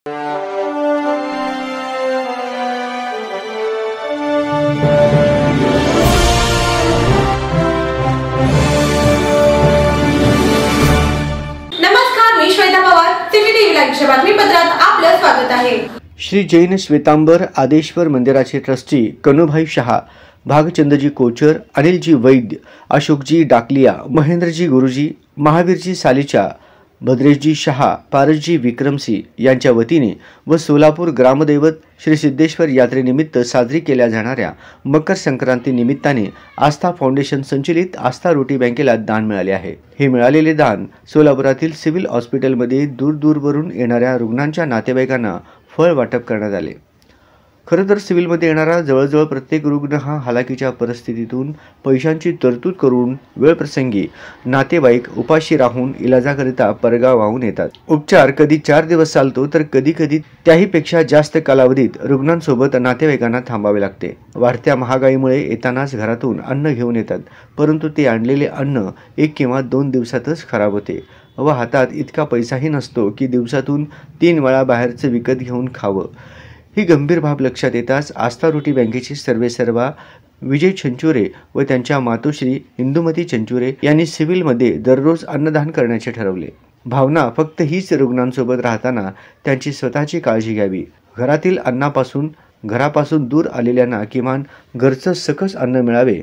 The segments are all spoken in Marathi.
नमस्कार, मी श्वेता पवार, सीसीटीव्ही लाईव्हच्या बातमीपत्रात आपलं स्वागत आहे। श्री जैन श्वेतांबर आदेश्वर मंदिराचे ट्रस्टी कनुभाई शहा, भागचंदजी कोचर, अनिलजी वैद्य, अशोकजी डाकलिया, महेंद्रजी गुरुजी, महावीरजी सालीचा, भद्रेशजी शहा, पारसजी विक्रमसिंह यांच्या वतीने व सोलापूर ग्रामदैवत श्री सिद्धेश्वर यात्रेनिमित्त साजरी केल्या जाणाऱ्या मकर संक्रांती निमित्ताने आस्था फाउंडेशन संचलित आस्था रोटी बँकेला दान मिळाले आहे। हे मिळालेले दान सोलापुरातील सिव्हिल हॉस्पिटलमध्ये दूरवरून येणाऱ्या रुग्णांच्या नातेवाईकांना फळ वाटप करण्यात आले। खरं तर सिव्हिलमध्ये येणारा जवळजवळ प्रत्येक रुग्ण हा हालाकीच्या परिस्थितीतून पैशांची तरतूद करून वेळप्रसंगी नातेवाईक उपाशी राहून इलाजाकरिता परगाव वाहून येतात। उपचार कधी 4 दिवस चालतो तर कधी त्याहीपेक्षा जास्त कालावधीत रुग्णांसोबत नातेवाईकांना थांबावे लागते। वाढत्या महागाईमुळे येतानाच घरातून अन्न घेऊन येतात, परंतु ते आणलेले अन्न 1 किंवा 2 दिवसातच खराब होते व हातात इतका पैसाही नसतो की दिवसातून 3 वेळा बाहेरचं विकत घेऊन खावं। ही गंभीर बाब लक्षात येताच आस्था रोटी बँकेचे सर्वेसर्वा विजय चंचुरे व त्यांच्या मातोश्री इंदुमती चंचुरे यांनी सिव्हिलमध्ये दररोज अन्नदान करण्याचे ठरवले। भावना फक्त हीच रुग्णांसोबत राहताना त्यांची स्वतःची काळजी घ्यावी। घरातील घरापासून दूर आलेल्यांना किमान घरचं सकस अन्न मिळावे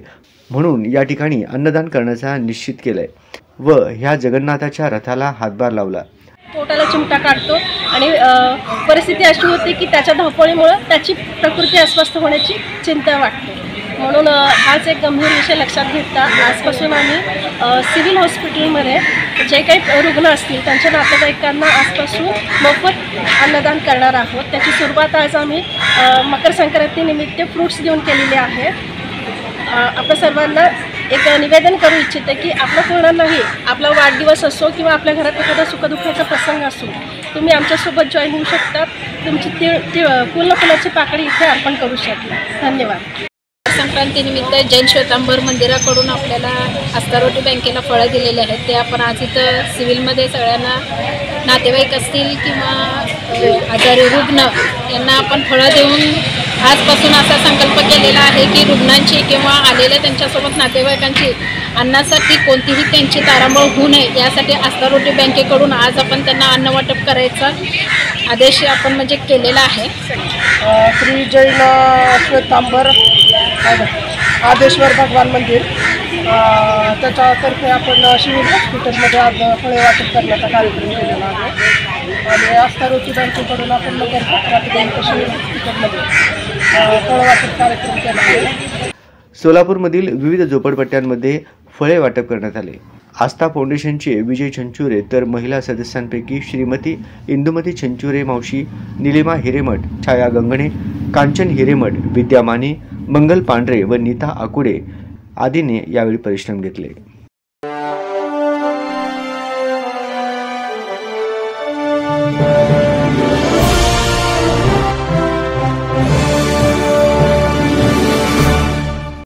म्हणून या ठिकाणी अन्नदान करण्याचा निश्चित केलंय व ह्या जगन्नाथाच्या रथाला हातभार लावला। पोटाला चिमटा काढतो आणि परिस्थिती अशी होती की त्याच्या धावपळीमुळे त्याची प्रकृती अस्वस्थ होण्याची चिंता वाटते। म्हणून हाच एक गंभीर विषय लक्षात घेता आजपासून आम्ही सिव्हिल हॉस्पिटलमध्ये जे काही रुग्ण असतील त्यांच्या नातेवाईकांना आजपासून मोफत अन्नदान करणार आहोत। त्याची सुरुवात आज आम्ही मकर संक्रांतीनिमित्त फ्रूट्स देऊन केलेले आहे। आपल्या सर्वांना एक निवेदन करू इच्छिते की आपल्या कोणालाही आपला वाढदिवस असो किंवा आपल्या घरात एखादा सुखदुःखाचा प्रसंग असो, तुम्ही आमच्यासोबत जॉईन होऊ शकतात। तुमची पूर्ण फुलाची पाकळी इथे अर्पण करू शकता। धन्यवाद। संक्रांतीनिमित्त जैन श्वेतांबर मंदिराकडून आपल्याला आस्था रोटी बँकेला फळं दिलेले आहेत। ते आपण आज इथं सिव्हिलमध्ये सगळ्यांना नातेवाईक असतील किंवा आजारी रुग्ण यांना आपण फळं देऊन आजपासून असा संकल्प केलेला आहे की रुग्णांची किंवा आलेल्या त्यांच्यासोबत नातेवाईकांची अन्नासाठी कोणतीही त्यांची तारांबळ होऊ नये यासाठी आस्था रोटी बँकेकडून आज आपण त्यांना अन्न वाटप करायचा आदेश आपण केलेला आहे। श्री जैन श्वेतांबर आदेश्वर भगवान मंदिर त्याच्यातर्फे आपण सिव्हिल हॉस्पिटलमध्ये आज फळे वाटप करण्याचा कार्यक्रम केलेला आहे आणि आस्था रोटी बँकेकडून आपण मकर संक्रांती सिव्हिल हॉस्पिटलमध्ये फळे वाटप कार्यक्रम केला आहे। सोलापूरमधील विविध झोपडपट्ट्यांमध्ये फळे वाटप करण्यात आले। आस्था फाउंडेशनचे विजय चंचुरे तर महिला सदस्यांपैकी श्रीमती इंदुमती चंचुरे मावशी, निलिमा हिरेमठ, छाया गंगणे, कांचन हिरेमठ, विद्या माने, मंगल पांढरे व नीता आकुडे आदींनी यावेळी परिश्रम घेतले।